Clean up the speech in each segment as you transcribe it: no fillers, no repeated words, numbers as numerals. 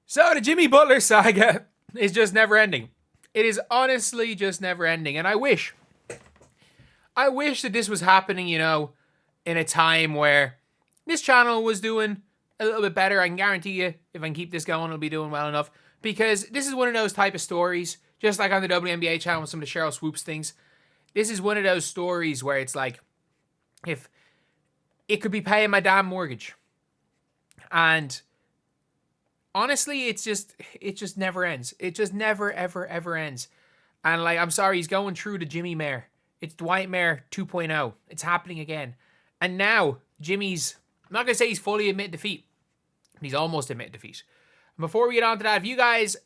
So the Jimmy Butler saga is just never ending. It is honestly just never ending. And I wish that this was happening, in a time where this channel was doing a little bit better. I can guarantee you, if I can keep this going, it'll be doing well enough. Because this is one of those type of stories, just like on the WNBA channel with some of the Cheryl Swoops things. This is one of those stories where it's like, if it could be paying my damn mortgage. And honestly, it just never ends. It just never, ever, ever ends. And I'm sorry, he's going through the Jimmy Mayer. It's Dwight Mayer 2.0. It's happening again. And now, Jimmy's, I'm not going to say he's fully admitted defeat. He's almost admitted defeat. And before we get on to that, if you guys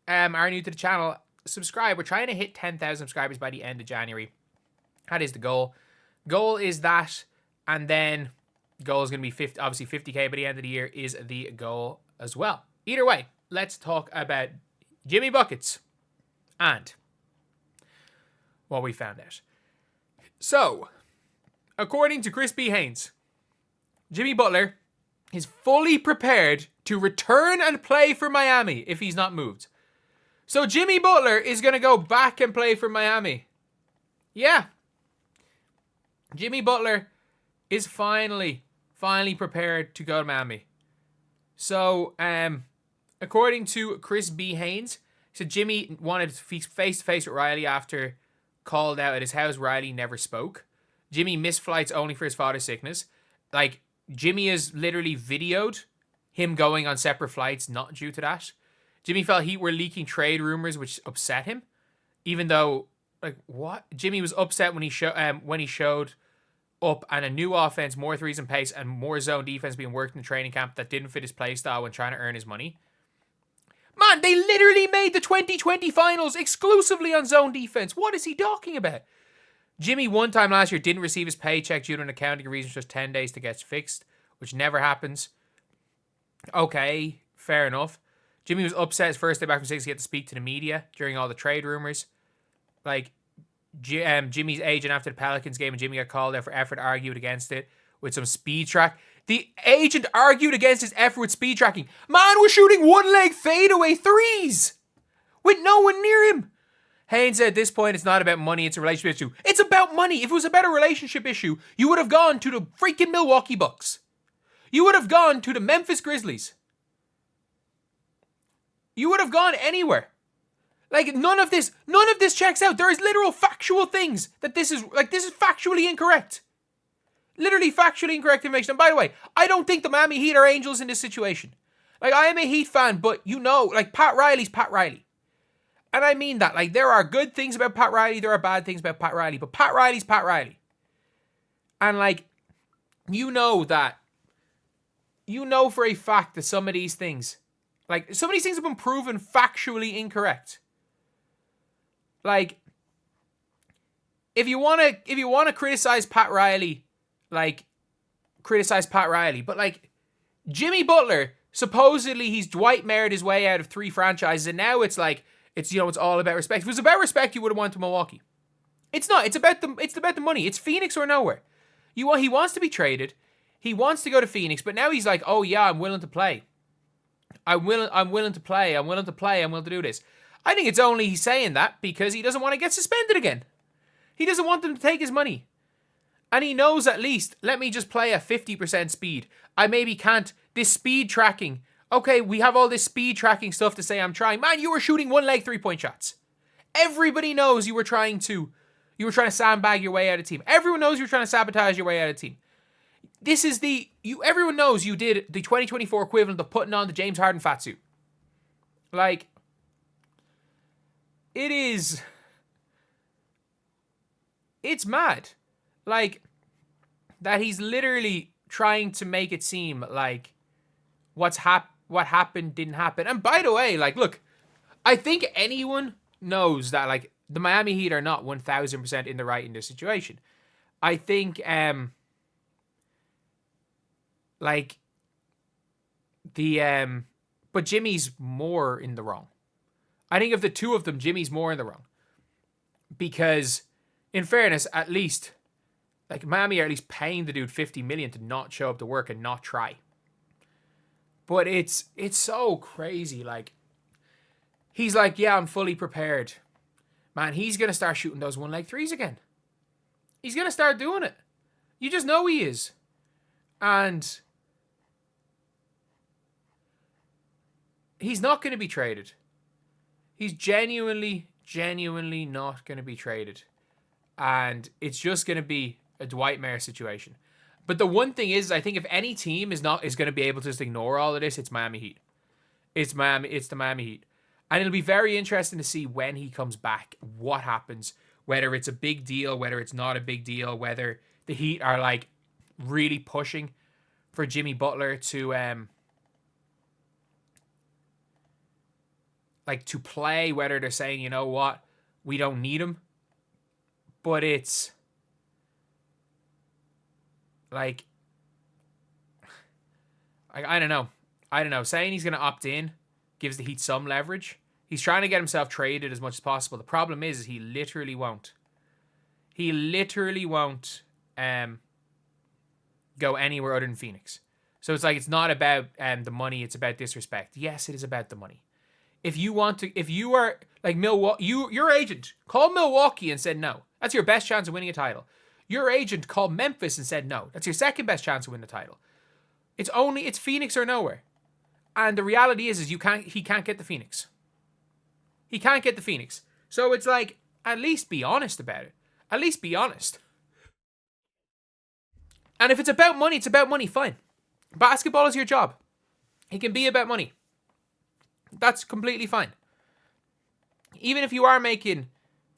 are new to the channel, subscribe. We're trying to hit 10,000 subscribers by the end of January. That is the goal. Goal is that, and then goal is going to be 50, obviously 50K by the end of the year is the goal as well. Either way, let's talk about Jimmy Buckets and what we found out. So, according to Chris B. Haynes, Jimmy Butler is fully prepared to return and play for Miami if he's not moved. So Jimmy Butler is going to go back and play for Miami. Yeah. Jimmy Butler is finally prepared to go to Miami. So, according to Chris B. Haynes, he said Jimmy wanted face-to-face with Riley after called out at his house. Riley never spoke. Jimmy missed flights only for his father's sickness. Jimmy has literally videoed him going on separate flights, not due to that. Jimmy felt Heat were leaking trade rumors, which upset him. Even though, what? Jimmy was upset when he showed up and a new offense, more threes and pace, and more zone defense being worked in the training camp that didn't fit his play style when trying to earn his money. Man, they literally made the 2020 finals exclusively on zone defense. What is he talking about? Jimmy one time last year didn't receive his paycheck due to an accounting reason, just 10 days to get fixed, which never happens. Okay, fair enough. Jimmy was upset his first day back from six. He had to speak to the media during all the trade rumors. Jimmy's agent after the Pelicans game, and Jimmy got called out for effort, argued against it with some speed track. The agent argued against his effort with speed tracking. Man was shooting one-leg fadeaway threes with no one near him. Haynes said at this point, it's not about money, it's a relationship issue. It's about money. If it was about a relationship issue, you would have gone to the freaking Milwaukee Bucks. You would have gone to the Memphis Grizzlies. You would have gone anywhere. None of this checks out. There is literal factual things that this is factually incorrect. Literally factually incorrect information. And by the way, I don't think the Miami Heat are angels in this situation. I am a Heat fan, but Pat Riley's Pat Riley. And I mean that. There are good things about Pat Riley, there are bad things about Pat Riley, but Pat Riley's Pat Riley. And you know for a fact that some of these things have been proven factually incorrect. If you want to criticize Pat Riley, criticize Pat Riley. But Jimmy Butler, supposedly he's Dwight Mayered his way out of 3 franchises, and now it's all about respect. If it was about respect, you would have won to Milwaukee. It's not. It's about the money. It's Phoenix or nowhere. He wants to be traded. He wants to go to Phoenix, but now he's like, oh yeah, I'm willing to play. I'm willing to play. I'm willing to do this. I think it's only he's saying that because he doesn't want to get suspended again. He doesn't want them to take his money. And he knows at least, let me just play at 50% speed. I maybe can't. This speed tracking. Okay, we have all this speed tracking stuff to say I'm trying. Man, you were shooting one-leg 3-point shots. Everybody knows you were trying to sandbag your way out of the team. Everyone knows you were trying to sabotage your way out of the team. Everyone knows you did the 2024 equivalent of putting on the James Harden fat suit. It's mad. That he's literally trying to make it seem like what happened didn't happen. And by the way, look, I think anyone knows that, the Miami Heat are not 1,000% in the right in this situation. I think, but Jimmy's more in the wrong. I think of the two of them, Jimmy's more in the wrong. Because, in fairness, at least, Miami are at least paying the dude $50 million to not show up to work and not try. But it's so crazy. Like, he's like, yeah, I'm fully prepared. Man, he's going to start shooting those one-leg threes again. He's going to start doing it. You just know he is. And he's not going to be traded. He's genuinely not going to be traded. And it's just going to be a Dwight Mayer situation. But the one thing is, I think if any team is going to be able to just ignore all of this, it's Miami Heat. It's the Miami Heat. And it'll be very interesting to see when he comes back, what happens, whether it's a big deal, whether it's not a big deal, whether the Heat are like really pushing for Jimmy Butler to to play, whether they're saying, you know what, we don't need him. But it's like, I don't know. Saying he's going to opt in gives the Heat some leverage. He's trying to get himself traded as much as possible. The problem is he literally won't. He literally won't go anywhere other than Phoenix. So it's like, it's not about the money, it's about disrespect. Yes, it is about the money. If you are like Milwaukee, your agent called Milwaukee and said no. That's your best chance of winning a title. Your agent called Memphis and said no. That's your second best chance of winning the title. It's Phoenix or nowhere. And the reality is he can't get the Phoenix. He can't get the Phoenix. So it's like, at least be honest about it. At least be honest. And if it's about money, fine. Basketball is your job. It can be about money. That's completely fine. Even if you are making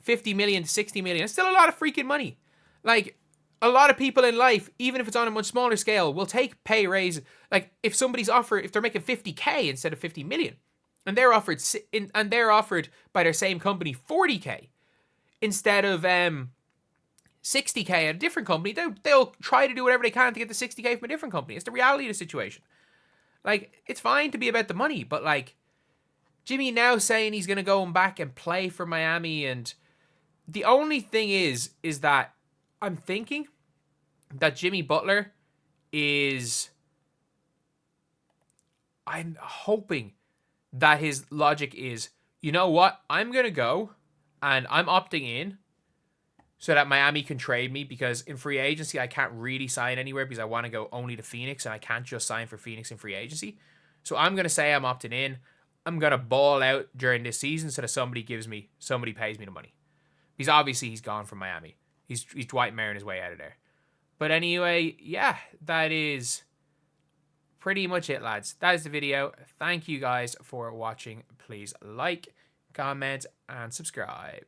50 million to 60 million, it's still a lot of freaking money. Like, a lot of people in life, even if it's on a much smaller scale, will take pay raise. Like, if they're making 50K instead of 50 million, and they're offered by their same company 40K instead of 60K at a different company, they'll try to do whatever they can to get the 60K from a different company. It's the reality of the situation. Like, it's fine to be about the money, but like, Jimmy now saying he's going to go back and play for Miami, and the only thing is that I'm thinking that Jimmy Butler I'm hoping that his logic is, you know what, I'm going to go and I'm opting in so that Miami can trade me, because in free agency, I can't really sign anywhere because I want to go only to Phoenix, and I can't just sign for Phoenix in free agency. So I'm going to say I'm opting in. I'm going to ball out during this season so that somebody pays me the money. Because obviously he's gone from Miami. He's Dwight Mayer his way out of there. But anyway, yeah, that is pretty much it, lads. That is the video. Thank you guys for watching. Please like, comment, and subscribe.